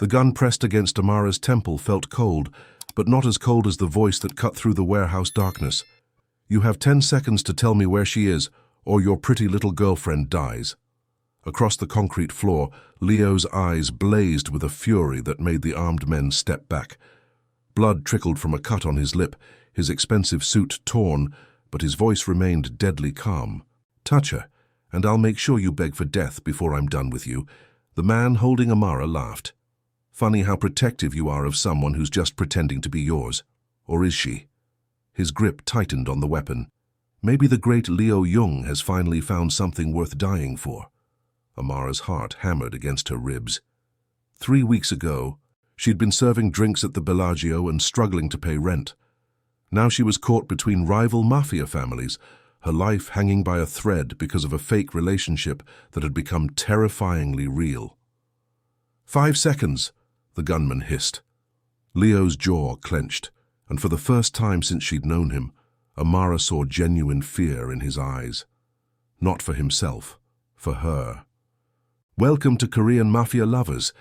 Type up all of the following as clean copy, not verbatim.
The gun pressed against Amara's temple felt cold, but not as cold as the voice that cut through the warehouse darkness. "You have 10 seconds to tell me where she is, or your pretty little girlfriend dies." Across the concrete floor, Leo's eyes blazed with a fury that made the armed men step back. Blood trickled from a cut on his lip, his expensive suit torn, but his voice remained deadly calm. "Touch her, and I'll make sure you beg for death before I'm done with you." The man holding Amara laughed. "Funny how protective you are of someone who's just pretending to be yours. Or is she?" His grip tightened on the weapon. Maybe the great Leo Jung has finally found something worth dying for. Amara's heart hammered against her ribs. 3 weeks ago, she'd been serving drinks at the Bellagio and struggling to pay rent. Now she was caught between rival Mafia families, her life hanging by a thread because of a fake relationship that had become terrifyingly real. 5 seconds, the gunman hissed. Leo's jaw clenched, and for the first time since she'd known him, Amara saw genuine fear in his eyes. Not for himself, for her. Welcome to Korean Mafia Lovers.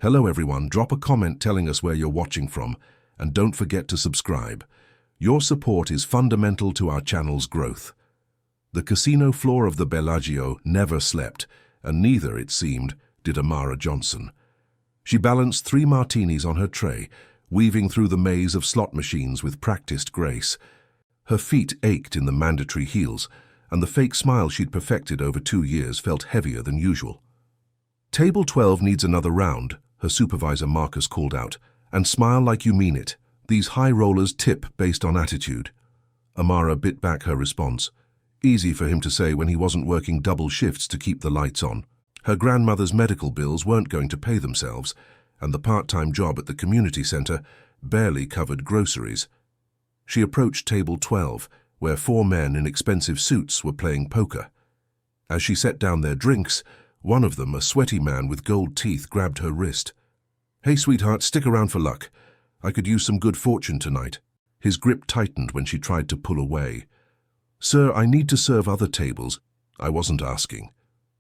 Hello everyone, drop a comment telling us where you're watching from, and don't forget to subscribe. Your support is fundamental to our channel's growth. The casino floor of the Bellagio never slept, and neither, it seemed, did Amara Johnson. She balanced 3 martinis on her tray, weaving through the maze of slot machines with practiced grace. Her feet ached in the mandatory heels, and the fake smile she'd perfected over 2 years felt heavier than usual. "Table 12 needs another round," her supervisor Marcus called out, "and smile like you mean it. These high rollers tip based on attitude." Amara bit back her response. Easy for him to say when he wasn't working double shifts to keep the lights on. Her grandmother's medical bills weren't going to pay themselves, and the part-time job at the community center barely covered groceries. She approached table 12, where 4 men in expensive suits were playing poker. As she set down their drinks, one of them, a sweaty man with gold teeth, grabbed her wrist. "Hey, sweetheart, stick around for luck. I could use some good fortune tonight." His grip tightened when she tried to pull away. "Sir, I need to serve other tables." "I wasn't asking."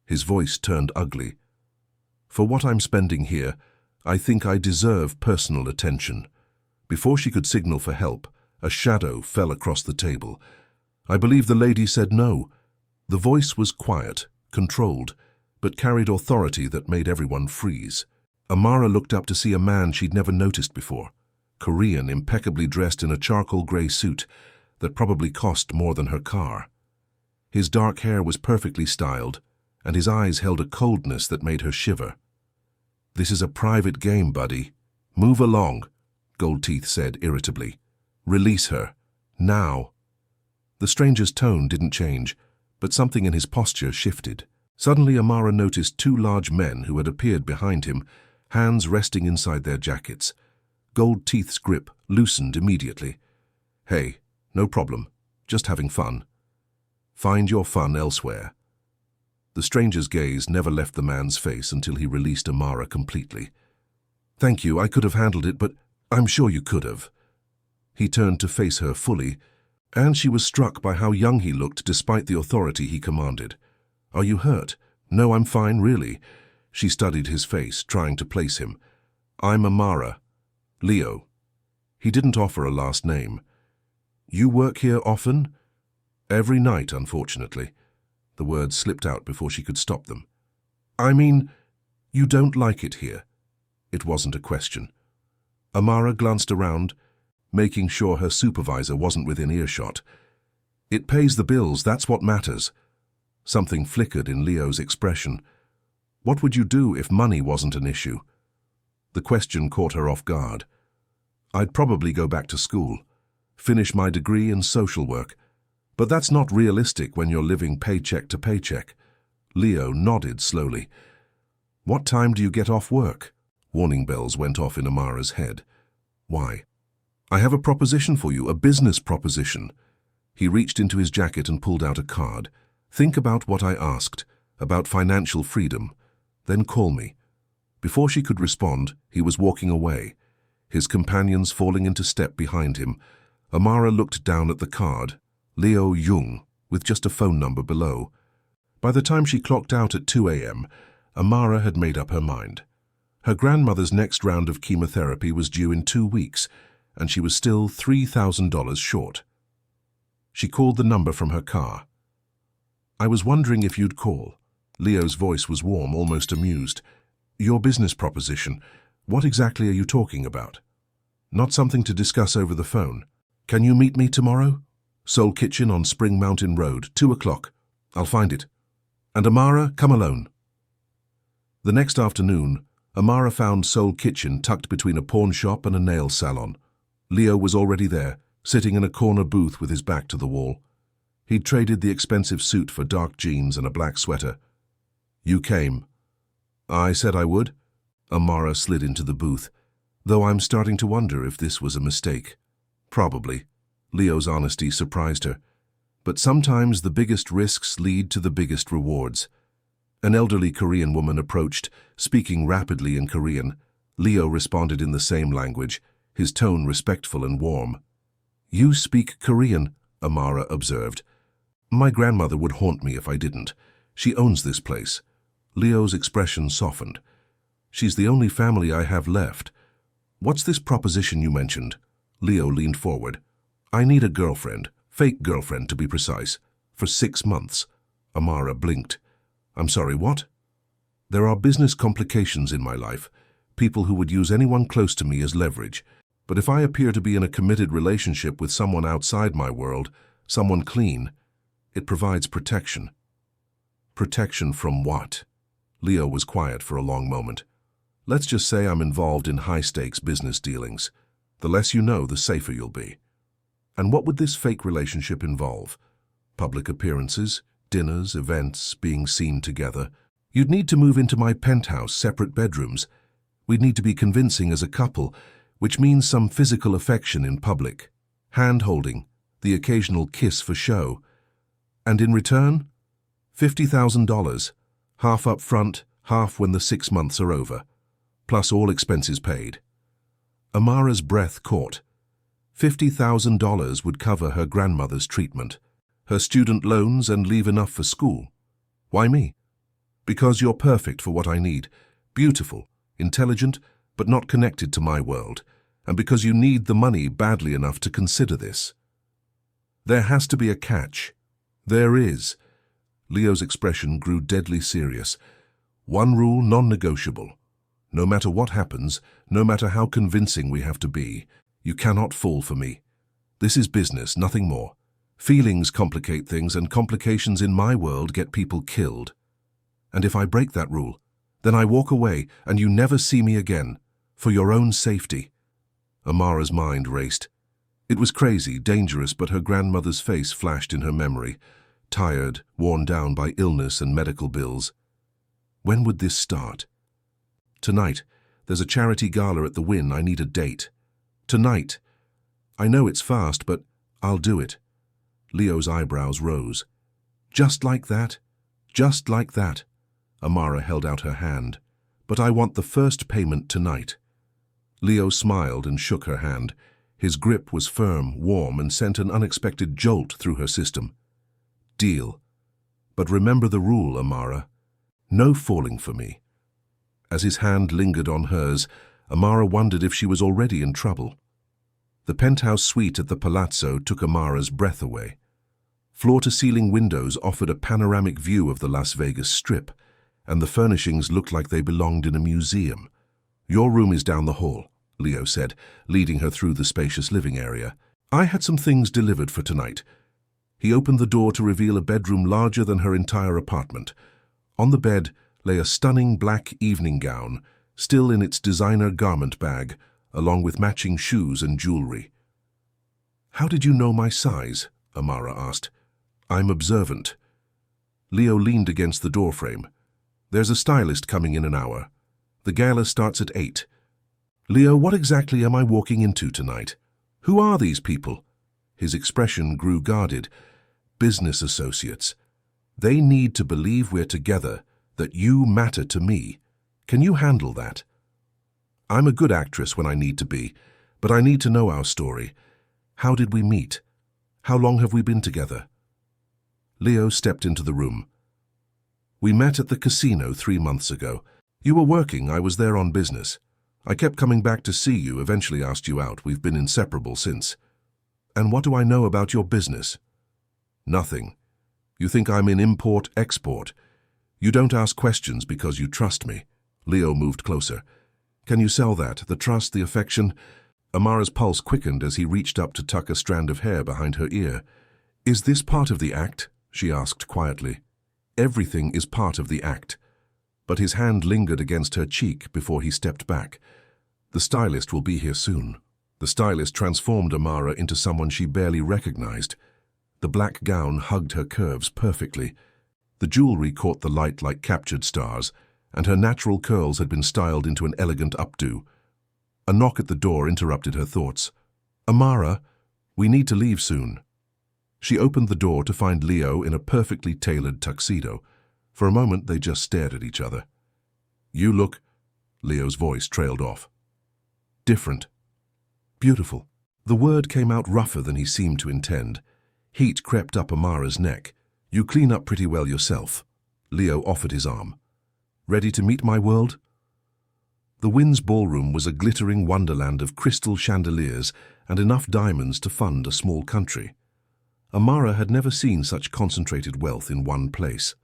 His voice turned ugly. "For what I'm spending here, I think I deserve personal attention." Before she could signal for help, a shadow fell across the table. "I believe the lady said no." The voice was quiet, controlled, but carried authority that made everyone freeze. Amara looked up to see a man she'd never noticed before. Korean, impeccably dressed in a charcoal grey suit that probably cost more than her car. His dark hair was perfectly styled, and his eyes held a coldness that made her shiver. "This is a private game, buddy. Move along," Gold Teeth said irritably. "Release her. Now." The stranger's tone didn't change, but something in his posture shifted. Suddenly Amara noticed 2 large men who had appeared behind him, hands resting inside their jackets. Gold Teeth's grip loosened immediately. "Hey, no problem. Just having fun." "Find your fun elsewhere." The stranger's gaze never left the man's face until he released Amara completely. "Thank you, I could have handled it, but I'm sure you could have." He turned to face her fully, and she was struck by how young he looked despite the authority he commanded. "Are you hurt?" "No, I'm fine, really." She studied his face, trying to place him. "I'm Amara. Leo." He didn't offer a last name. "You work here often?" "Every night, unfortunately." The words slipped out before she could stop them. "I mean, you don't like it here." It wasn't a question. Amara glanced around, making sure her supervisor wasn't within earshot. "It pays the bills, that's what matters." Something flickered in Leo's expression. "What would you do if money wasn't an issue?" The question caught her off guard. "I'd probably go back to school, finish my degree in social work. But that's not realistic when you're living paycheck to paycheck." Leo nodded slowly. "What time do you get off work?" Warning bells went off in Amara's head. "Why?" "I have a proposition for you, a business proposition." He reached into his jacket and pulled out a card. "Think about what I asked, about financial freedom. Then call me." Before she could respond, he was walking away, his companions falling into step behind him. Amara looked down at the card, Leo Jung, with just a phone number below. By the time she clocked out at 2 a.m., Amara had made up her mind. Her grandmother's next round of chemotherapy was due in 2 weeks, and she was still $3,000 short. She called the number from her car. "I was wondering if you'd call." Leo's voice was warm, almost amused. "Your business proposition. What exactly are you talking about?" "Not something to discuss over the phone. Can you meet me tomorrow? Soul Kitchen on Spring Mountain Road, 2 o'clock. I'll find it. And Amara, come alone." The next afternoon, Amara found Soul Kitchen tucked between a pawn shop and a nail salon. Leo was already there, sitting in a corner booth with his back to the wall. He'd traded the expensive suit for dark jeans and a black sweater. "You came." "I said I would." Amara slid into the booth, though I'm starting to wonder if this was a mistake. Probably. Leo's honesty surprised her. But sometimes the biggest risks lead to the biggest rewards. An elderly Korean woman approached, speaking rapidly in Korean. Leo responded in the same language, his tone respectful and warm. "You speak Korean," Amara observed. "My grandmother would haunt me if I didn't. She owns this place." Leo's expression softened. "She's the only family I have left. What's this proposition you mentioned?" Leo leaned forward. "I need a girlfriend, fake girlfriend to be precise, for 6 months. Amara blinked. "I'm sorry, what?" "There are business complications in my life, people who would use anyone close to me as leverage. But if I appear to be in a committed relationship with someone outside my world, someone clean, it provides protection." "Protection from what?" Leo was quiet for a long moment. "Let's just say I'm involved in high-stakes business dealings. The less you know, the safer you'll be." "And what would this fake relationship involve?" "Public appearances, dinners, events, being seen together. You'd need to move into my penthouse, separate bedrooms. We'd need to be convincing as a couple, which means some physical affection in public. Hand-holding, the occasional kiss for show. And in return, $50,000, half up front, half when the 6 months are over, plus all expenses paid." Amara's breath caught. $50,000 would cover her grandmother's treatment, her student loans, and leave enough for school. "Why me?" "Because you're perfect for what I need. Beautiful, intelligent, but not connected to my world. And because you need the money badly enough to consider this." "There has to be a catch." "There is." Leo's expression grew deadly serious. "One rule, non-negotiable. No matter what happens, no matter how convincing we have to be, you cannot fall for me. This is business, nothing more. Feelings complicate things, and complications in my world get people killed. And if I break that rule, then I walk away and you never see me again, for your own safety." Amara's mind raced. It was crazy, dangerous, but her grandmother's face flashed in her memory, tired, worn down by illness and medical bills. When would this start? "Tonight. There's a charity gala at the Wynn. I need a date." "Tonight." "I know it's fast, but I'll do it." Leo's eyebrows rose. "Just like that? Just like that?" Amara held out her hand. "But I want the first payment tonight." Leo smiled and shook her hand. His grip was firm, warm, and sent an unexpected jolt through her system. "Deal. But remember the rule, Amara. No falling for me." As his hand lingered on hers, Amara wondered if she was already in trouble. The penthouse suite at the Palazzo took Amara's breath away. Floor-to-ceiling windows offered a panoramic view of the Las Vegas Strip, and the furnishings looked like they belonged in a museum. "Your room is down the hall," Leo said, leading her through the spacious living area. "I had some things delivered for tonight." He opened the door to reveal a bedroom larger than her entire apartment. On the bed lay a stunning black evening gown, still in its designer garment bag, along with matching shoes and jewelry. "How did you know my size?" Amara asked. "I'm observant." Leo leaned against the doorframe. "There's a stylist coming in an hour. The gala starts at 8. "Leo, what exactly am I walking into tonight? Who are these people?" His expression grew guarded. "Business associates. They need to believe we're together, that you matter to me. Can you handle that?" "I'm a good actress when I need to be, but I need to know our story. How did we meet? How long have we been together?" Leo stepped into the room. "We met at the casino 3 months ago. You were working, I was there on business. I kept coming back to see you, eventually asked you out. We've been inseparable since. And what do I know about your business? Nothing. You think I'm in import-export. You don't ask questions because you trust me. Leo moved closer. Can you sell that? The trust, the affection? Amara's pulse quickened as he reached up to tuck a strand of hair behind her ear. Is this part of the act? She asked quietly. Everything is part of the act. But his hand lingered against her cheek before he stepped back. The stylist will be here soon. The stylist transformed Amara into someone she barely recognized. The black gown hugged her curves perfectly. The jewelry caught the light like captured stars, and her natural curls had been styled into an elegant updo. A knock at the door interrupted her thoughts. Amara, we need to leave soon. She opened the door to find Leo in a perfectly tailored tuxedo. For a moment, they just stared at each other. You look... Leo's voice trailed off. Different. Beautiful. The word came out rougher than he seemed to intend. Heat crept up Amara's neck. You clean up pretty well yourself. Leo offered his arm. Ready to meet my world? The Wind's ballroom was a glittering wonderland of crystal chandeliers and enough diamonds to fund a small country. Amara had never seen such concentrated wealth in one place.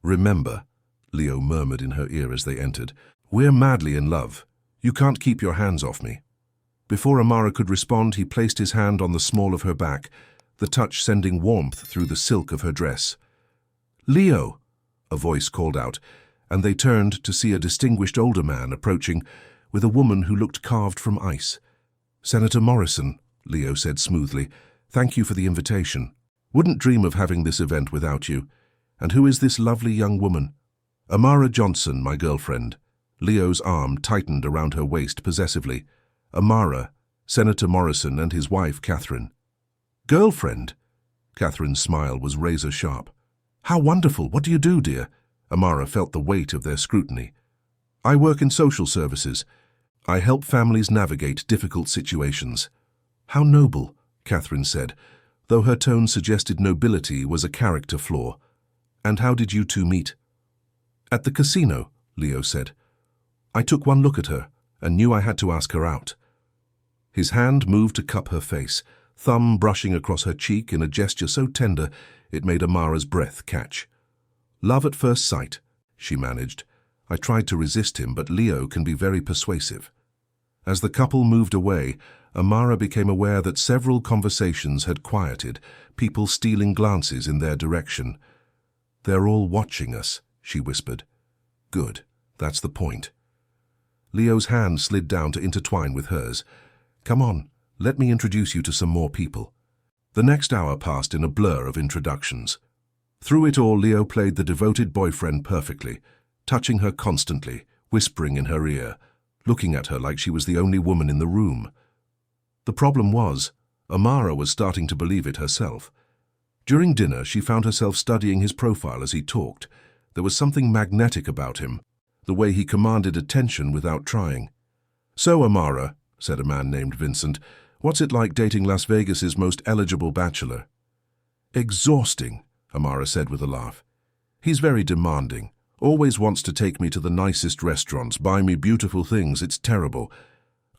Remember, Leo murmured in her ear as they entered, we're madly in love. You can't keep your hands off me. Before Amara could respond, he placed his hand on the small of her back, the touch sending warmth through the silk of her dress. Leo, a voice called out, and they turned to see a distinguished older man approaching with a woman who looked carved from ice. Senator Morrison, Leo said smoothly, thank you for the invitation. Wouldn't dream of having this event without you. And who is this lovely young woman? Amara Johnson, my girlfriend. Leo's arm tightened around her waist possessively. Amara, Senator Morrison and his wife, Catherine. Girlfriend? Catherine's smile was razor-sharp. How wonderful! What do you do, dear? Amara felt the weight of their scrutiny. I work in social services. I help families navigate difficult situations. How noble, Catherine said, though her tone suggested nobility was a character flaw. And how did you two meet? At the casino, Leo said. I took one look at her and knew I had to ask her out. His hand moved to cup her face, thumb brushing across her cheek in a gesture so tender it made Amara's breath catch. Love at first sight, she managed. I tried to resist him, but Leo can be very persuasive. As the couple moved away, Amara became aware that several conversations had quieted, people stealing glances in their direction. They're all watching us, she whispered. Good, that's the point. Leo's hand slid down to intertwine with hers. Come on, let me introduce you to some more people. The next hour passed in a blur of introductions. Through it all, Leo played the devoted boyfriend perfectly, touching her constantly, whispering in her ear, looking at her like she was the only woman in the room. The problem was, Amara was starting to believe it herself. During dinner, she found herself studying his profile as he talked. There was something magnetic about him, the way he commanded attention without trying. So, Amara, said a man named Vincent, what's it like dating Las Vegas's most eligible bachelor? Exhausting, Amara said with a laugh. He's very demanding, always wants to take me to the nicest restaurants, buy me beautiful things, it's terrible.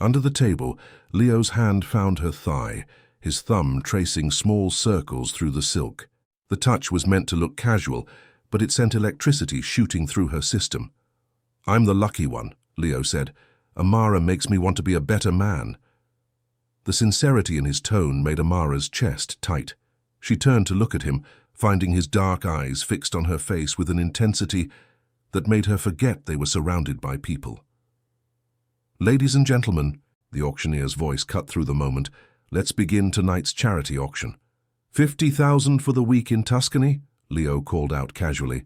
Under the table, Leo's hand found her thigh, his thumb tracing small circles through the silk. The touch was meant to look casual, but it sent electricity shooting through her system. I'm the lucky one, Leo said. Amara makes me want to be a better man. The sincerity in his tone made Amara's chest tight. She turned to look at him, finding his dark eyes fixed on her face with an intensity that made her forget they were surrounded by people. Ladies and gentlemen, the auctioneer's voice cut through the moment, let's begin tonight's charity auction. 50,000 for the week in Tuscany? Leo called out casually.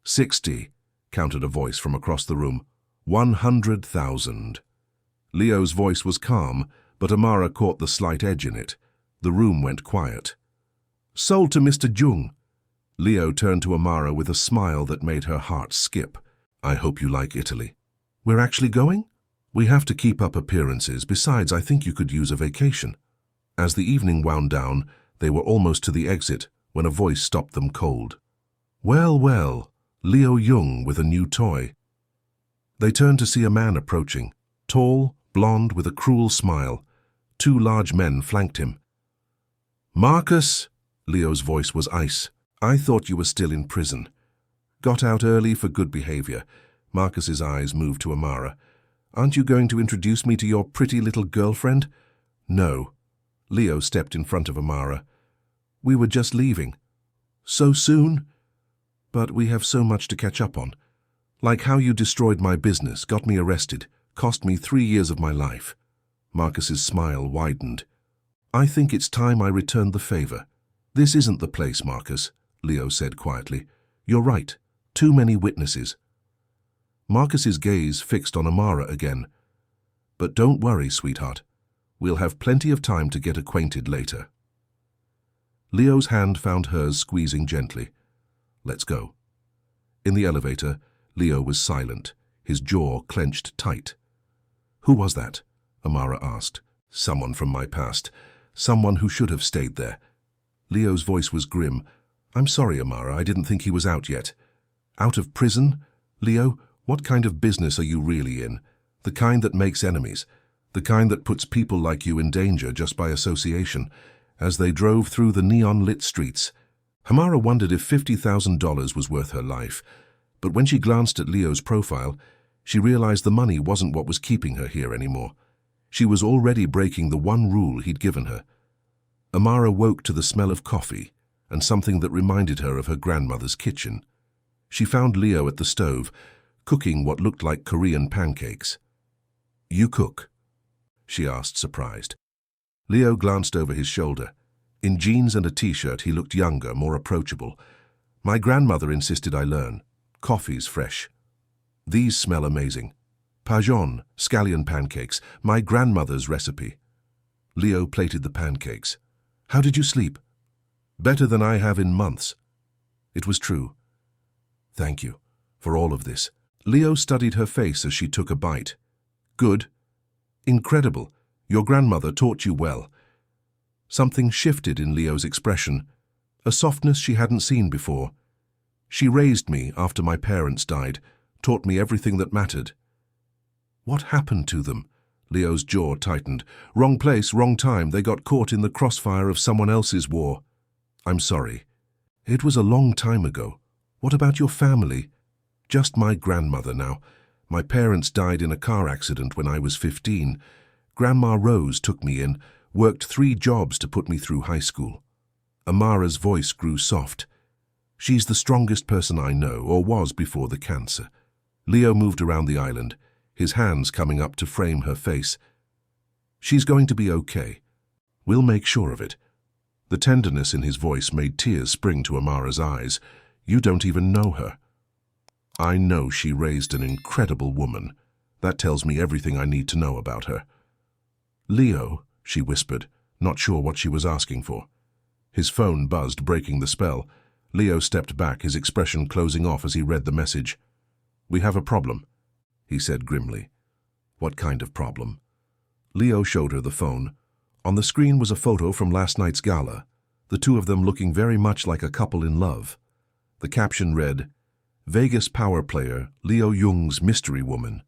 60, countered a voice from across the room. 100,000. Leo's voice was calm, but Amara caught the slight edge in it. The room went quiet. Sold to Mr. Jung. Leo turned to Amara with a smile that made her heart skip. I hope you like Italy. We're actually going? We have to keep up appearances. Besides, I think you could use a vacation. As the evening wound down, they were almost to the exit when a voice stopped them cold. Well, well, Leo Jung with a new toy. They turned to see a man approaching, tall, blond, with a cruel smile. Two large men flanked him. "Marcus!" Leo's voice was ice. "I thought you were still in prison." "Got out early for good behavior." Marcus's eyes moved to Amara. "Aren't you going to introduce me to your pretty little girlfriend?" "No." Leo stepped in front of Amara. "We were just leaving." "So soon?" "But we have so much to catch up on. Like how you destroyed my business, got me arrested, cost me 3 years of my life." Marcus's smile widened. "I think it's time I returned the favor." "This isn't the place, Marcus," Leo said quietly. "You're right. Too many witnesses." Marcus's gaze fixed on Amara again. "But don't worry, sweetheart. We'll have plenty of time to get acquainted later." Leo's hand found hers, squeezing gently. "Let's go." In the elevator, Leo was silent, his jaw clenched tight. "Who was that?" Amara asked. "Someone from my past. Someone who should have stayed there." Leo's voice was grim. "I'm sorry, Amara, I didn't think he was out yet." "Out of prison? Leo, what kind of business are you really in? The kind that makes enemies. The kind that puts people like you in danger just by association." As they drove through the neon-lit streets, Amara wondered if $50,000 was worth her life. But when she glanced at Leo's profile, she realized the money wasn't what was keeping her here anymore. She was already breaking the one rule he'd given her. Amara woke to the smell of coffee and something that reminded her of her grandmother's kitchen. She found Leo at the stove, cooking what looked like Korean pancakes. "You cook?" she asked, surprised. Leo glanced over his shoulder. In jeans and a t-shirt, he looked younger, more approachable. "My grandmother insisted I learn. Coffee's fresh. These smell amazing. Pajon, scallion pancakes, my grandmother's recipe." Leo plated the pancakes. "How did you sleep?" "Better than I have in months." It was true. "Thank you for all of this." Leo studied her face as she took a bite. "Good. Incredible. Your grandmother taught you well." Something shifted in Leo's expression, a softness she hadn't seen before. "She raised me after my parents died, taught me everything that mattered." "What happened to them?" Leo's jaw tightened. "Wrong place, wrong time. They got caught in the crossfire of someone else's war." "I'm sorry. It was a long time ago. What about your family?" "Just my grandmother now. My parents died in a car accident when I was 15. Grandma Rose took me in, worked 3 jobs to put me through high school." Amara's voice grew soft. "She's the strongest person I know, or was before the cancer." Leo moved around the island, his hands coming up to frame her face. "She's going to be okay. We'll make sure of it." The tenderness in his voice made tears spring to Amara's eyes. "You don't even know her." "I know she raised an incredible woman. That tells me everything I need to know about her." "Leo," she whispered, not sure what she was asking for. His phone buzzed, breaking the spell. Leo stepped back, his expression closing off as he read the message. "We have a problem," he said grimly. "What kind of problem?" Leo showed her the phone. On the screen was a photo from last night's gala, the two of them looking very much like a couple in love. The caption read, "Vegas power player, Leo Jung's mystery woman."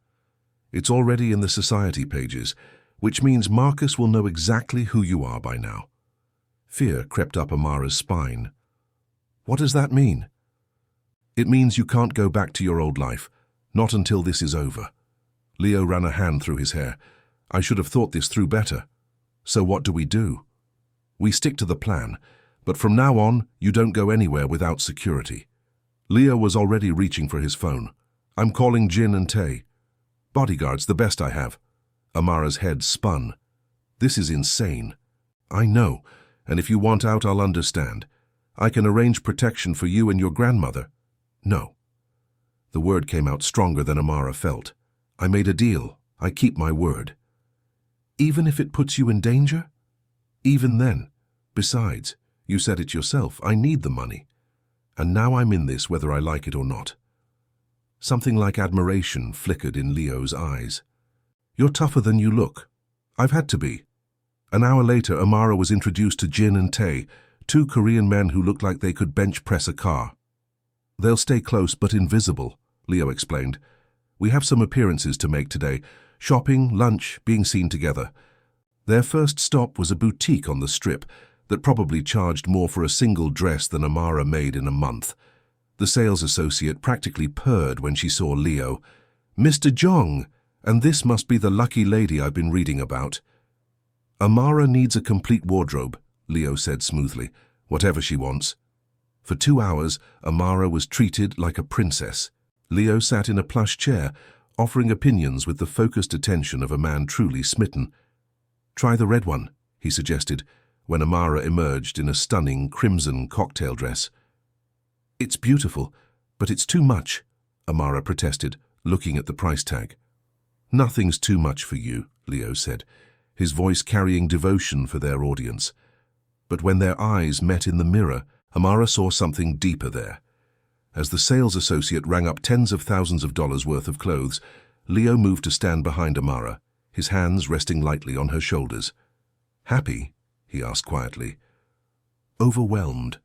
It's already in the society pages, which means Marcus will know exactly who you are by now. Fear crept up Amara's spine. "What does that mean?" "It means you can't go back to your old life, not until this is over." Leo ran a hand through his hair. "I should have thought this through better. So what do we do?" "We stick to the plan, but from now on, you don't go anywhere without security." Leo was already reaching for his phone. "I'm calling Jin and Tay." "Bodyguards, the best I have." Amara's head spun. "This is insane." "I know, and if you want out, I'll understand. I can arrange protection for you and your grandmother." "No." The word came out stronger than Amara felt. "I made a deal. I keep my word." "Even if it puts you in danger?" "Even then. Besides, you said it yourself, I need the money. And now I'm in this whether I like it or not." Something like admiration flickered in Leo's eyes. "You're tougher than you look." "I've had to be." An hour later, Amara was introduced to Jin and Tay, 2 Korean men who looked like they could bench press a car. "They'll stay close but invisible," Leo explained. We have some appearances to make today. Shopping, lunch, being seen together. Their first stop was a boutique on the Strip that probably charged more for a single dress than Amara made in a month. The sales associate practically purred when she saw Leo. "Mr. Jung, and this must be the lucky lady I've been reading about." "Amara needs a complete wardrobe," Leo said smoothly, "whatever she wants." For 2 hours, Amara was treated like a princess. Leo sat in a plush chair, offering opinions with the focused attention of a man truly smitten. "Try the red one," he suggested, when Amara emerged in a stunning crimson cocktail dress. "It's beautiful, but it's too much," Amara protested, looking at the price tag. "Nothing's too much for you," Leo said, his voice carrying devotion for their audience. But when their eyes met in the mirror, Amara saw something deeper there. As the sales associate rang up tens of thousands of dollars worth of clothes, Leo moved to stand behind Amara, his hands resting lightly on her shoulders. "Happy?" he asked quietly. "Overwhelmed.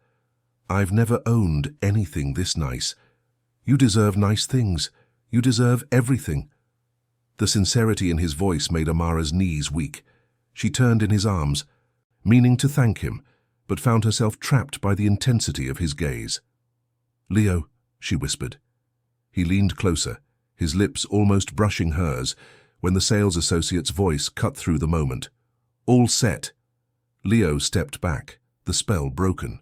I've never owned anything this nice. You deserve nice things. You deserve everything." The sincerity in his voice made Amara's knees weak. She turned in his arms, meaning to thank him, but found herself trapped by the intensity of his gaze. "Leo," she whispered. He leaned closer, his lips almost brushing hers, when the sales associate's voice cut through the moment. "All set." Leo stepped back, the spell broken.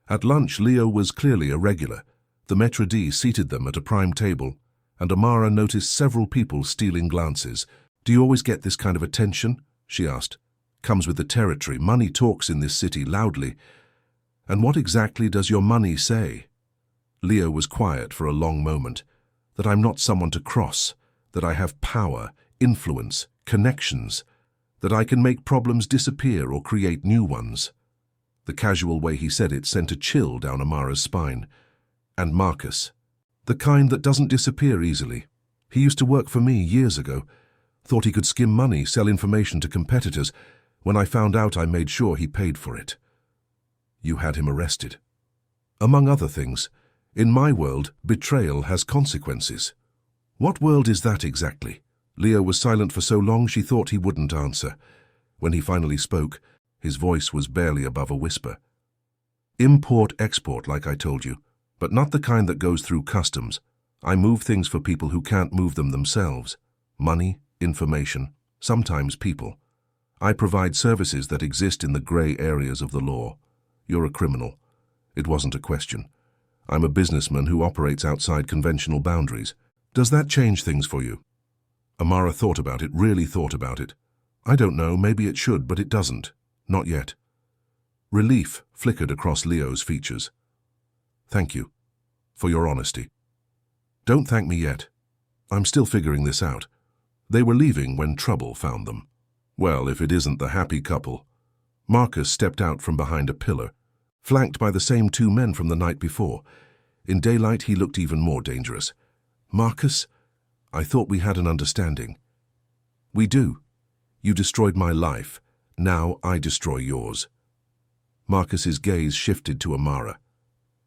At lunch, Leo was clearly a regular. The maître d' seated them at a prime table, and Amara noticed several people stealing glances. "Do you always get this kind of attention?" she asked. "Comes with the territory. Money talks in this city loudly." "And what exactly does your money say?" Leo was quiet for a long moment. "That I'm not someone to cross, that I have power, influence, connections, that I can make problems disappear or create new ones." The casual way he said it sent a chill down Amara's spine. "And Marcus, the kind that doesn't disappear easily. He used to work for me years ago. Thought he could skim money, sell information to competitors. When I found out, I made sure he paid for it." "You had him arrested." "Among other things. In my world, betrayal has consequences." "What world is that exactly?" Leo was silent for so long she thought he wouldn't answer. When he finally spoke, his voice was barely above a whisper. "Import-export, like I told you, but not the kind that goes through customs. I move things for people who can't move them themselves. Money, information, sometimes people. I provide services that exist in the gray areas of the law. You're a criminal." It wasn't a question. "I'm a businessman who operates outside conventional boundaries. Does that change things for you?" Amara thought about it, really thought about it. "I don't know, maybe it should, but it doesn't. Not yet." Relief flickered across Leo's features. "Thank you. For your honesty." "Don't thank me yet. I'm still figuring this out." They were leaving when trouble found them. Well, if it isn't the happy couple. Marcus stepped out from behind a pillar, flanked by the same 2 men from the night before. In daylight, he looked even more dangerous. "Marcus, I thought we had an understanding." "We do. You destroyed my life. Now I destroy yours." Marcus's gaze shifted to Amara.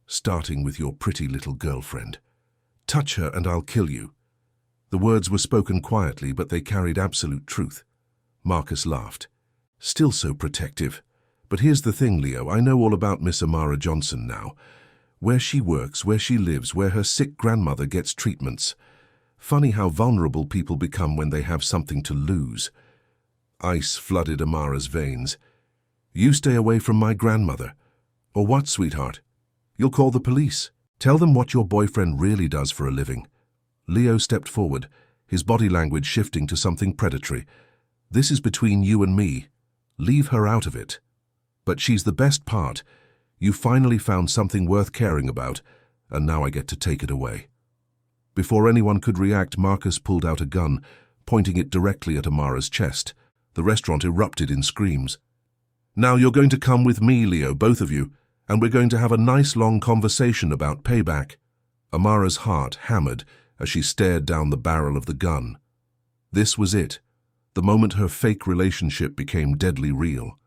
"Starting with your pretty little girlfriend. Touch her and I'll kill you." The words were spoken quietly, but they carried absolute truth. Marcus laughed. "Still so protective. But here's the thing, Leo, I know all about Miss Amara Johnson now. Where she works, where she lives, where her sick grandmother gets treatments. Funny how vulnerable people become when they have something to lose." Ice flooded Amara's veins. "You stay away from my grandmother." "Or what, sweetheart? You'll call the police. Tell them what your boyfriend really does for a living." Leo stepped forward, his body language shifting to something predatory. "This is between you and me. Leave her out of it." "But she's the best part. You finally found something worth caring about, and now I get to take it away." Before anyone could react, Marcus pulled out a gun, pointing it directly at Amara's chest. The restaurant erupted in screams. "Now you're going to come with me, Leo, both of you, and we're going to have a nice long conversation about payback." Amara's heart hammered as she stared down the barrel of the gun. This was it, the moment her fake relationship became deadly real.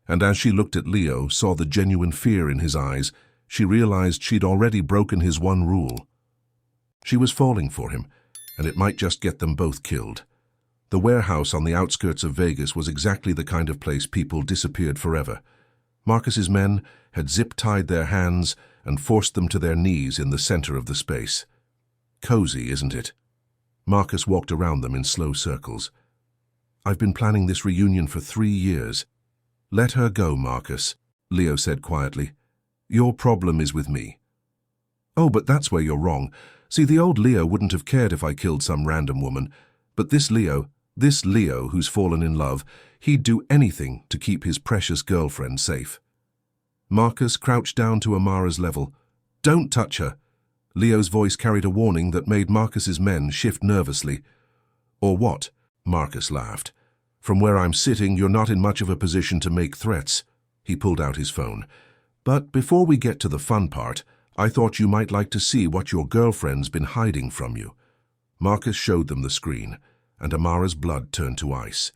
And as she looked at Leo, saw the genuine fear in his eyes, she realized she'd already broken his one rule. She was falling for him, and it might just get them both killed. The warehouse on the outskirts of Vegas was exactly the kind of place people disappeared forever. Marcus's men had zip-tied their hands and forced them to their knees in the center of the space. Cozy, isn't it? Marcus walked around them in slow circles. I've been planning this reunion for 3 years. Let her go, Marcus, Leo said quietly. Your problem is with me. Oh, but that's where you're wrong. See, the old Leo wouldn't have cared if I killed some random woman. But this Leo who's fallen in love, he'd do anything to keep his precious girlfriend safe. Marcus crouched down to Amara's level. Don't touch her. Leo's voice carried a warning that made Marcus's men shift nervously. Or what? Marcus laughed. From where I'm sitting, you're not in much of a position to make threats. He pulled out his phone. But before we get to the fun part, I thought you might like to see what your girlfriend's been hiding from you. Marcus showed them the screen, and Amara's blood turned to ice.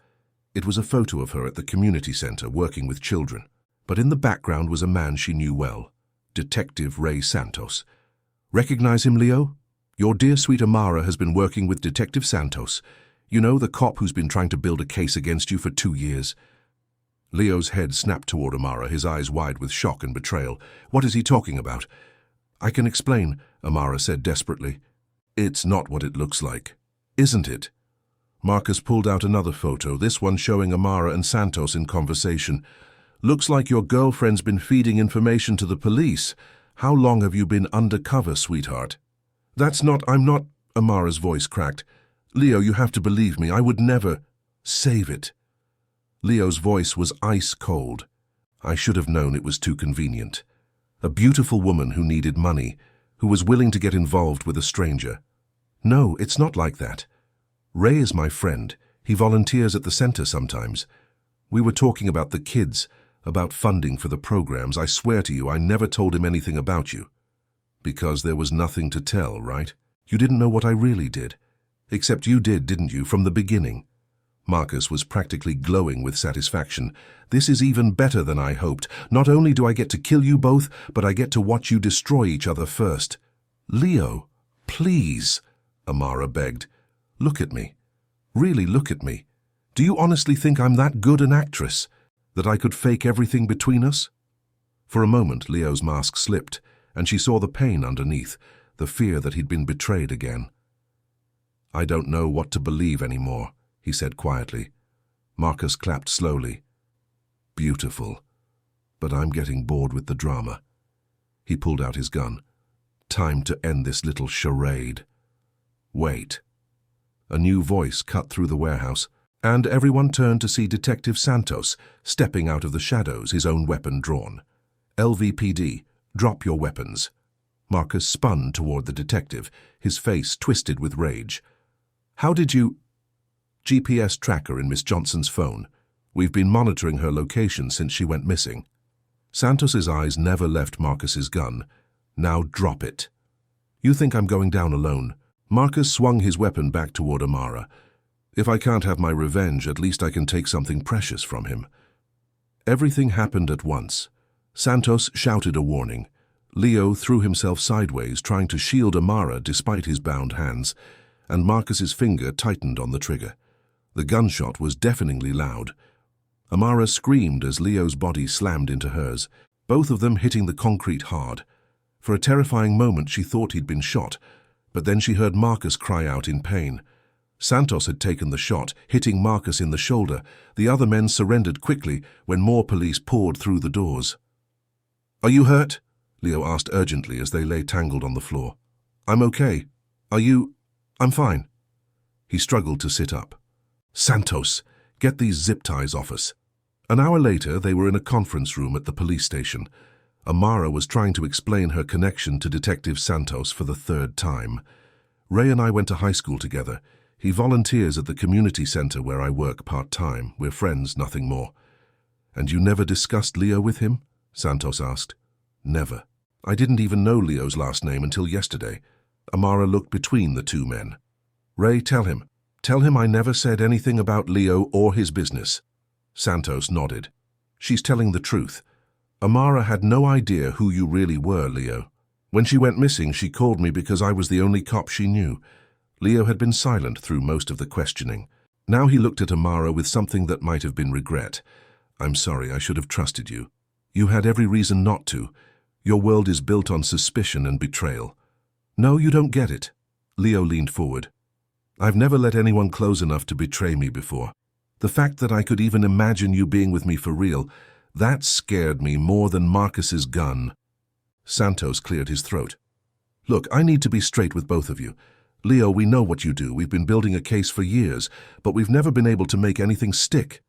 It was a photo of her at the community center working with children. But in the background was a man she knew well, Detective Ray Santos. Recognize him, Leo? Your dear sweet Amara has been working with Detective Santos. You know, the cop who's been trying to build a case against you for 2 years. Leo's head snapped toward Amara, his eyes wide with shock and betrayal. What is he talking about? I can explain, Amara said desperately. It's not what it looks like, isn't it? Marcus pulled out another photo, this one showing Amara and Santos in conversation. Looks like your girlfriend's been feeding information to the police. How long have you been undercover, sweetheart? I'm not, Amara's voice cracked. Leo, you have to believe me, I would never. Save it. Leo's voice was ice cold. I should have known it was too convenient. A beautiful woman who needed money, who was willing to get involved with a stranger. No, it's not like that. Ray is my friend. He volunteers at the center sometimes. We were talking about the kids, about funding for the programs. I swear to you, I never told him anything about you. Because there was nothing to tell, right? You didn't know what I really did. Except you did, didn't you, from the beginning? Marcus was practically glowing with satisfaction. This is even better than I hoped. Not only do I get to kill you both, but I get to watch you destroy each other first. Leo, please, Amara begged. Look at me. Really look at me. Do you honestly think I'm that good an actress? That I could fake everything between us? For a moment, Leo's mask slipped, and she saw the pain underneath, the fear that he'd been betrayed again. I don't know what to believe anymore, he said quietly. Marcus clapped slowly. Beautiful. But I'm getting bored with the drama. He pulled out his gun. Time to end this little charade. Wait. A new voice cut through the warehouse, and everyone turned to see Detective Santos stepping out of the shadows, his own weapon drawn. LVPD, drop your weapons. Marcus spun toward the detective, his face twisted with rage. How did you... GPS tracker in Miss Johnson's phone. We've been monitoring her location since she went missing. Santos's eyes never left Marcus's gun. Now drop it. You think I'm going down alone? Marcus swung his weapon back toward Amara. If I can't have my revenge, at least I can take something precious from him. Everything happened at once. Santos shouted a warning. Leo threw himself sideways, trying to shield Amara despite his bound hands, and Marcus's finger tightened on the trigger. The gunshot was deafeningly loud. Amara screamed as Leo's body slammed into hers, both of them hitting the concrete hard. For a terrifying moment she thought he'd been shot, but then she heard Marcus cry out in pain. Santos had taken the shot, hitting Marcus in the shoulder. The other men surrendered quickly when more police poured through the doors. Are you hurt? Leo asked urgently as they lay tangled on the floor. I'm okay. Are you... I'm fine. He struggled to sit up. Santos, get these zip ties off us. An hour later, they were in a conference room at the police station. Amara was trying to explain her connection to Detective Santos for the 3rd time. Ray and I went to high school together. He volunteers at the community center where I work part-time. We're friends, nothing more. And you never discussed Leo with him? Santos asked. Never. I didn't even know Leo's last name until yesterday. Amara looked between the two men. Ray, tell him. Tell him I never said anything about Leo or his business. Santos nodded. She's telling the truth. Amara had no idea who you really were, Leo. When she went missing, she called me because I was the only cop she knew. Leo had been silent through most of the questioning. Now he looked at Amara with something that might have been regret. "I'm sorry, I should have trusted you. You had every reason not to. Your world is built on suspicion and betrayal." "No, you don't get it." Leo leaned forward. "I've never let anyone close enough to betray me before. The fact that I could even imagine you being with me for real, that scared me more than Marcus's gun." Santos cleared his throat. "Look, I need to be straight with both of you. Leo, we know what you do. We've been building a case for years, but we've never been able to make anything stick."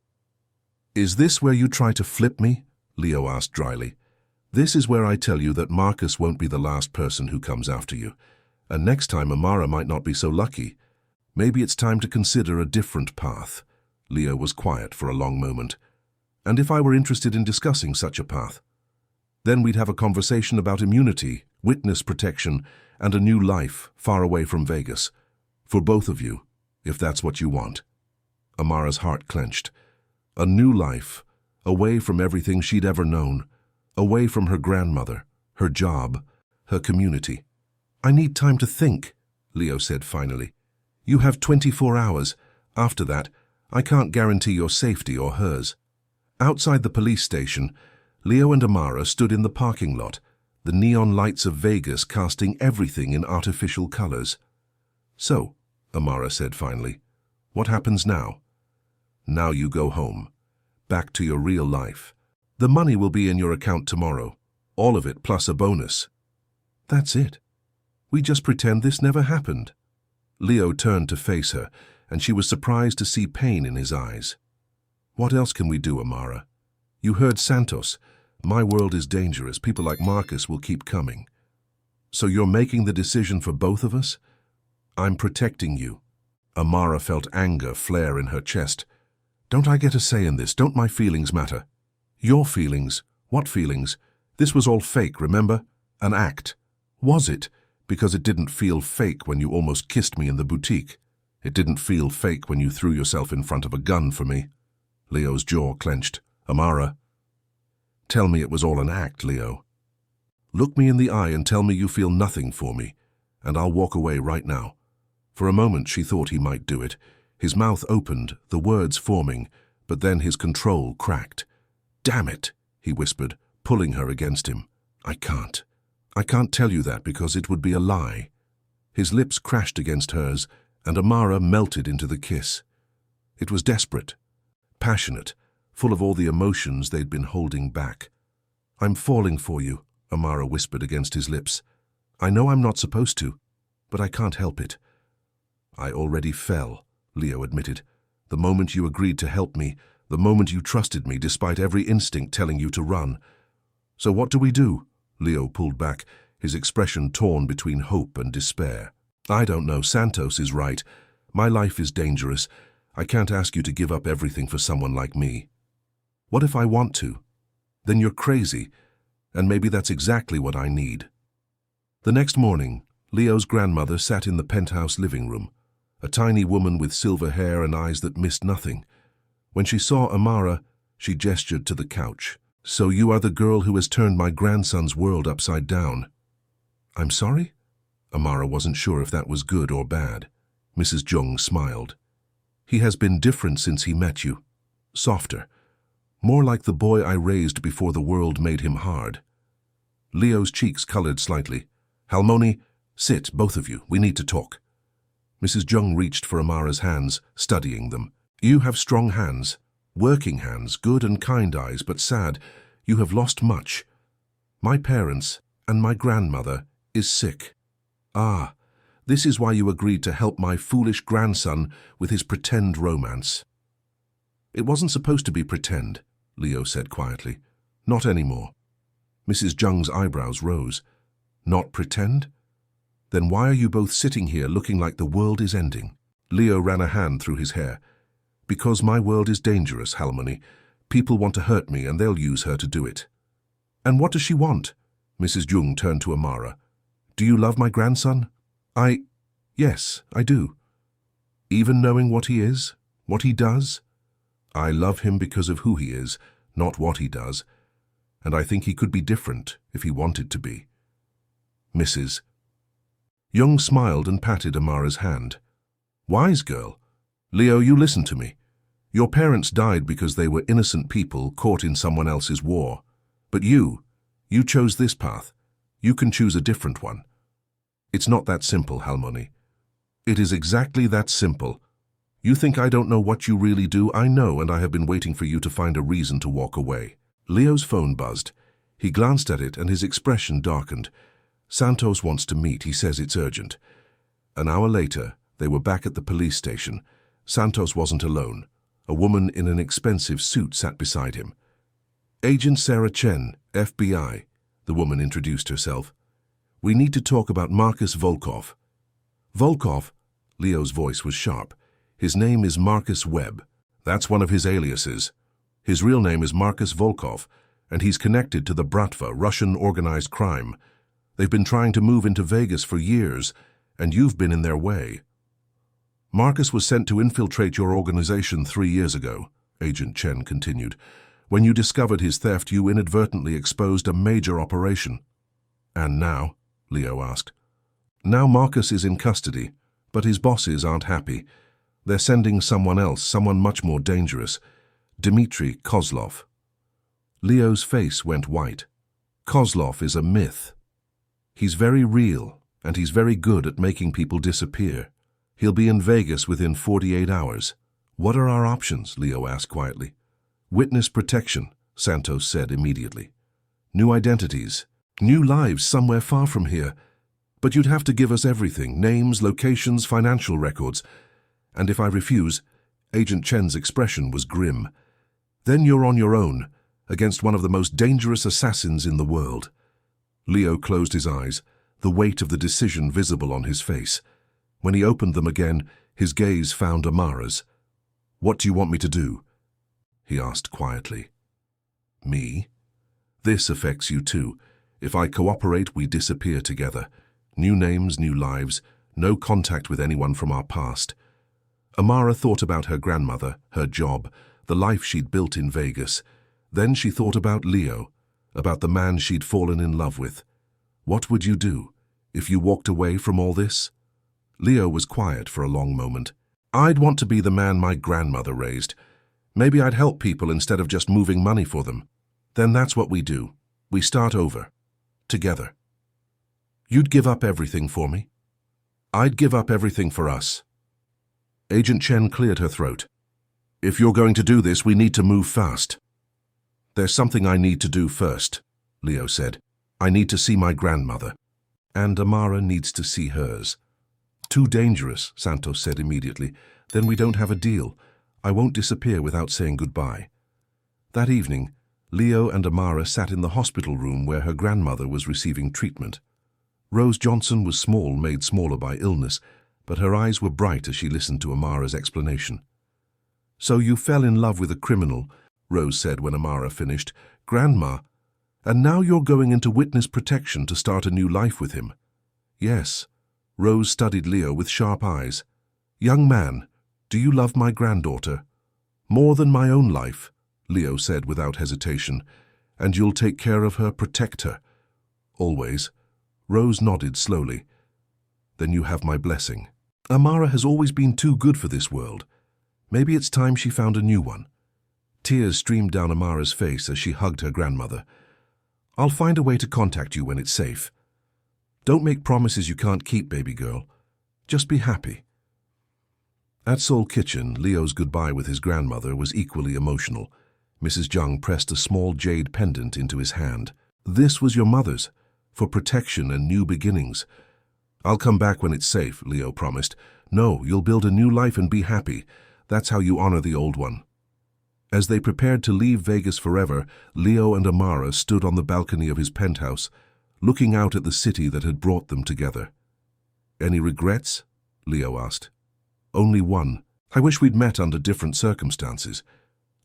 "Is this where you try to flip me?" Leo asked dryly. "This is where I tell you that Marcus won't be the last person who comes after you. And next time Amara might not be so lucky. Maybe it's time to consider a different path." Leo was quiet for a long moment. "And if I were interested in discussing such a path? Then we'd have a conversation about immunity, witness protection, and a new life far away from Vegas. For both of you, if that's what you want." Amara's heart clenched. A new life, away from everything she'd ever known, away from her grandmother, her job, her community. "I need time to think," Leo said finally. "You have 24 hours. After that, I can't guarantee your safety or hers." Outside the police station, Leo and Amara stood in the parking lot, the neon lights of Vegas casting everything in artificial colors. "So," Amara said finally, "what happens now?" "Now you go home, back to your real life. The money will be in your account tomorrow, all of it plus a bonus." "That's it? We just pretend this never happened?" Leo turned to face her, and she was surprised to see pain in his eyes. "What else can we do, Amara? You heard Santos. My world is dangerous. People like Marcus will keep coming. So you're making the decision for both of us? I'm protecting you." Amara felt anger flare in her chest. "Don't I get a say in this? Don't my feelings matter?" "Your feelings? What feelings? This was all fake, remember? An act. Was it? Because it didn't feel fake when you almost kissed me in the boutique. It didn't feel fake when you threw yourself in front of a gun for me." Leo's jaw clenched. "Amara, tell me it was all an act, Leo. Look me in the eye and tell me you feel nothing for me, and I'll walk away right now." For a moment she thought he might do it. His mouth opened, the words forming, but then his control cracked. "Damn it," he whispered, pulling her against him. I can't tell you that because it would be a lie." His lips crashed against hers, and Amara melted into the kiss. It was desperate, passionate, full of all the emotions they'd been holding back. "I'm falling for you," Amara whispered against his lips. "I know I'm not supposed to, but I can't help it." "I already fell," Leo admitted. "The moment you agreed to help me, the moment you trusted me despite every instinct telling you to run." "So what do we do?" Leo pulled back, his expression torn between hope and despair. "I don't know. Santos is right. My life is dangerous. I can't ask you to give up everything for someone like me." "What if I want to?" "Then you're crazy, and maybe that's exactly what I need." The next morning, Leo's grandmother sat in the penthouse living room, a tiny woman with silver hair and eyes that missed nothing. When she saw Amara, she gestured to the couch. "So you are the girl who has turned my grandson's world upside down." "I'm sorry?" Amara wasn't sure if that was good or bad. Mrs. Jung smiled. "He has been different since he met you. Softer. More like the boy I raised before the world made him hard." Leo's cheeks colored slightly. "Halmoni, sit, both of you. We need to talk." Mrs. Jung reached for Amara's hands, studying them. "You have strong hands, working hands, good and kind eyes, but sad. You have lost much. My parents and my grandmother is sick." "Ah, this is why you agreed to help my foolish grandson with his pretend romance." "It wasn't supposed to be pretend," Leo said quietly. "Not anymore." Mrs. Jung's eyebrows rose. "Not pretend? Then why are you both sitting here looking like the world is ending?" Leo ran a hand through his hair. "Because my world is dangerous, Halmoni. People want to hurt me and they'll use her to do it." "And what does she want?" Mrs. Jung turned to Amara. "Do you love my grandson?" Yes, I do." "Even knowing what he is, what he does?" "I love him because of who he is, not what he does. And I think he could be different if he wanted to be." Mrs. Jung smiled and patted Amara's hand. Wise girl. Leo, you listen to me. Your parents died because they were innocent people caught in someone else's war. But you chose this path. You can choose a different one. It's not that simple, Halmoni. It is exactly that simple. You think I don't know what you really do? I know, and I have been waiting for you to find a reason to walk away. Leo's phone buzzed. He glanced at it and his expression darkened. Santos wants to meet. He says it's urgent. An hour later, they were back at the police station. Santos wasn't alone. A woman in an expensive suit sat beside him. Agent Sarah Chen, FBI, the woman introduced herself. We need to talk about Marcus Volkov. Volkov? Leo's voice was sharp. His name is Marcus Webb. That's one of his aliases. His real name is Marcus Volkov, and he's connected to the Bratva, Russian organized crime. They've been trying to move into Vegas for years, and you've been in their way. Marcus was sent to infiltrate your organization 3 years ago, Agent Chen continued. When you discovered his theft, you inadvertently exposed a major operation. And now? Leo asked. Now Marcus is in custody, but his bosses aren't happy. They're sending someone else, someone much more dangerous. Dmitry Kozlov. Leo's face went white. Kozlov is a myth. He's very real, and he's very good at making people disappear. He'll be in Vegas within 48 hours. What are our options? Leo asked quietly. Witness protection, Santos said immediately. New identities, new lives somewhere far from here. But you'd have to give us everything, names, locations, financial records. And if I refuse, Agent Chen's expression was grim. Then you're on your own, against one of the most dangerous assassins in the world. Leo closed his eyes, the weight of the decision visible on his face. When he opened them again, his gaze found Amara's. What do you want me to do? He asked quietly. Me? This affects you too. If I cooperate, we disappear together. New names, new lives, no contact with anyone from our past. Amara thought about her grandmother, her job, the life she'd built in Vegas. Then she thought about Leo, about the man she'd fallen in love with. What would you do if you walked away from all this? Leo was quiet for a long moment. I'd want to be the man my grandmother raised. Maybe I'd help people instead of just moving money for them. Then that's what we do. We start over. Together. You'd give up everything for me? I'd give up everything for us. Agent Chen cleared her throat. If you're going to do this, we need to move fast. There's something I need to do first, Leo said. I need to see my grandmother. And Amara needs to see hers. Too dangerous, Santos said immediately. Then we don't have a deal. I won't disappear without saying goodbye. That evening, Leo and Amara sat in the hospital room where her grandmother was receiving treatment. Rose Johnson was small, made smaller by illness, but her eyes were bright as she listened to Amara's explanation. So you fell in love with a criminal, Rose said when Amara finished. Grandma, and now you're going into witness protection to start a new life with him. Yes. Rose studied Leo with sharp eyes. Young man, do you love my granddaughter? More than my own life, Leo said without hesitation. And you'll take care of her, protect her. Always. Rose nodded slowly. Then you have my blessing. Amara has always been too good for this world. Maybe it's time she found a new one. Tears streamed down Amara's face as she hugged her grandmother. I'll find a way to contact you when it's safe. Don't make promises you can't keep, baby girl. Just be happy. At Seoul Kitchen, Leo's goodbye with his grandmother was equally emotional. Mrs. Jung pressed a small jade pendant into his hand. This was your mother's, for protection and new beginnings. I'll come back when it's safe, Leo promised. No, you'll build a new life and be happy. That's how you honor the old one. As they prepared to leave Vegas forever, Leo and Amara stood on the balcony of his penthouse, looking out at the city that had brought them together. Any regrets? Leo asked. Only one. I wish we'd met under different circumstances.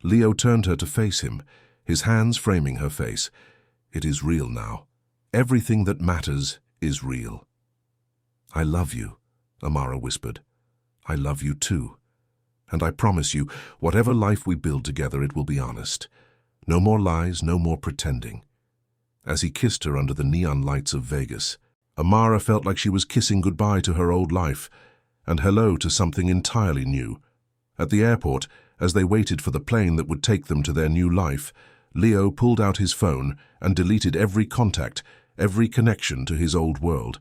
Leo turned her to face him, his hands framing her face. It is real now. Everything that matters is real. I love you, Amara whispered. I love you too. And I promise you, whatever life we build together, it will be honest. No more lies, no more pretending. As he kissed her under the neon lights of Vegas, Amara felt like she was kissing goodbye to her old life, and hello to something entirely new. At the airport, as they waited for the plane that would take them to their new life, Leo pulled out his phone and deleted every contact, every connection to his old world.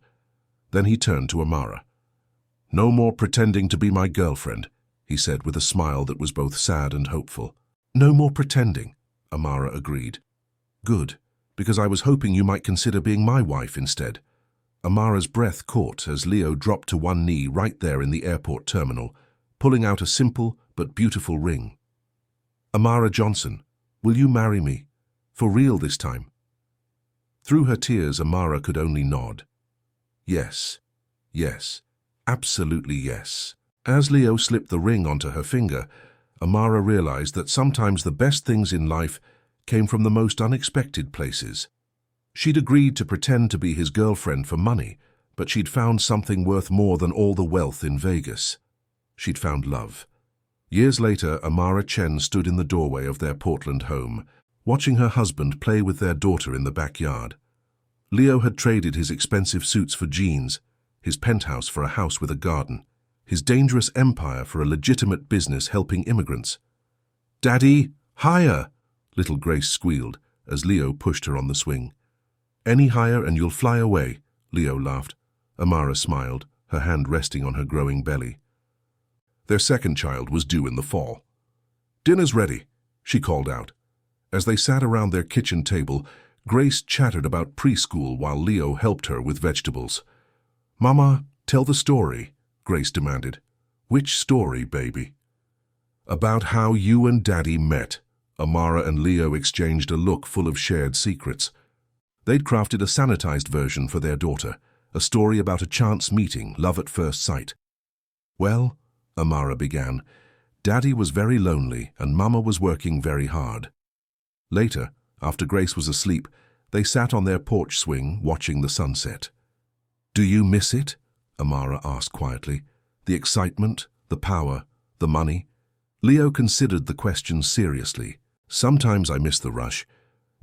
Then he turned to Amara. "No more pretending to be my girlfriend," he said with a smile that was both sad and hopeful. "No more pretending," Amara agreed. "Good, because I was hoping you might consider being my wife instead." Amara's breath caught as Leo dropped to one knee right there in the airport terminal, pulling out a simple but beautiful ring. "Amara Johnson, will you marry me? For real this time?" Through her tears, Amara could only nod. Yes, yes, absolutely yes. As Leo slipped the ring onto her finger, Amara realized that sometimes the best things in life came from the most unexpected places. She'd agreed to pretend to be his girlfriend for money, but she'd found something worth more than all the wealth in Vegas. She'd found love. Years later, Amara Chen stood in the doorway of their Portland home, watching her husband play with their daughter in the backyard. Leo had traded his expensive suits for jeans, his penthouse for a house with a garden, his dangerous empire for a legitimate business helping immigrants. "Daddy, higher!" little Grace squealed as Leo pushed her on the swing. "Any higher and you'll fly away," Leo laughed. Amara smiled, her hand resting on her growing belly. Their second child was due in the fall. "Dinner's ready," she called out. As they sat around their kitchen table, Grace chattered about preschool while Leo helped her with vegetables. "Mama, tell the story," Grace demanded. "Which story, baby?" "About how you and Daddy met." Amara and Leo exchanged a look full of shared secrets. They'd crafted a sanitized version for their daughter, a story about a chance meeting, love at first sight. "Well," Amara began, "Daddy was very lonely and Mama was working very hard." Later, after Grace was asleep, they sat on their porch swing watching the sunset. "Do you miss it?" Amara asked quietly. "The excitement, the power, the money?" Leo considered the question seriously. "Sometimes I miss the rush,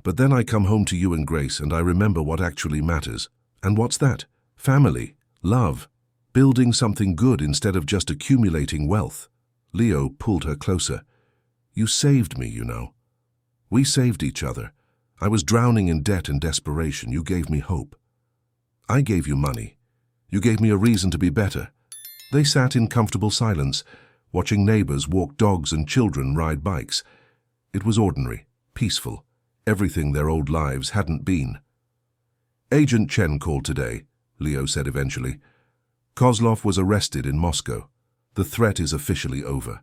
but then I come home to you and Grace and I remember what actually matters. And what's that? Family, love, building something good instead of just accumulating wealth." Leo pulled her closer. "You saved me, you know. We saved each other. I was drowning in debt and desperation. You gave me hope. I gave you money. You gave me a reason to be better." They sat in comfortable silence, watching neighbors walk dogs and children ride bikes. It was ordinary, peaceful, everything their old lives hadn't been. "Agent Chen called today," Leo said eventually. "Kozlov was arrested in Moscow. The threat is officially over."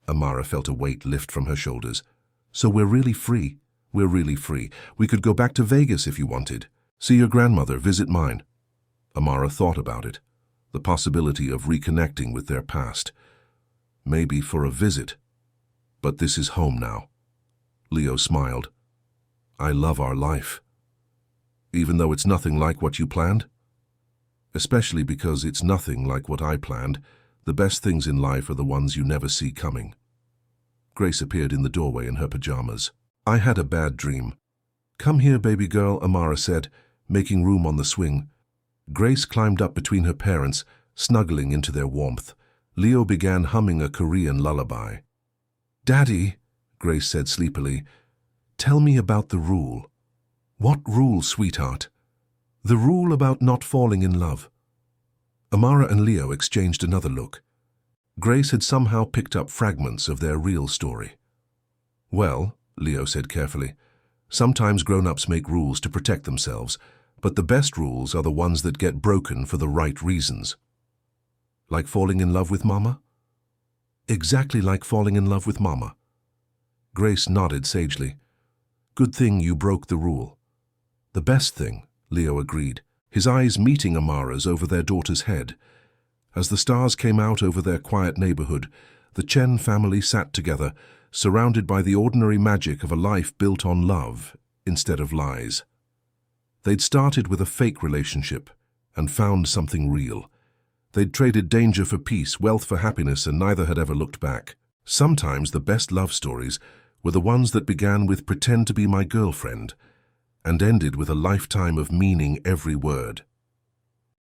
Amara felt a weight lift from her shoulders. "So we're really free. We're really free. We could go back to Vegas if you wanted. See your grandmother, visit mine." Amara thought about it, the possibility of reconnecting with their past. Maybe for a visit. But this is home now. Leo smiled. "I love our life. Even though it's nothing like what you planned? Especially because it's nothing like what I planned. The best things in life are the ones you never see coming." Grace appeared in the doorway in her pajamas. "I had a bad dream." "Come here, baby girl," Amara said, making room on the swing. Grace climbed up between her parents, snuggling into their warmth. Leo began humming a Korean lullaby. "Daddy," Grace said sleepily, "tell me about the rule." "What rule, sweetheart?" "The rule about not falling in love." Amara and Leo exchanged another look. Grace had somehow picked up fragments of their real story. "Well," Leo said carefully, "sometimes grown-ups make rules to protect themselves, but the best rules are the ones that get broken for the right reasons." "Like falling in love with Mama?" "Exactly like falling in love with Mama." Grace nodded sagely. "Good thing you broke the rule." "The best thing," Leo agreed, his eyes meeting Amara's over their daughter's head. As the stars came out over their quiet neighborhood, the Chen family sat together, surrounded by the ordinary magic of a life built on love instead of lies. They'd started with a fake relationship and found something real. They'd traded danger for peace, wealth for happiness, and neither had ever looked back. Sometimes the best love stories were the ones that began with "pretend to be my girlfriend" and ended with a lifetime of meaning every word.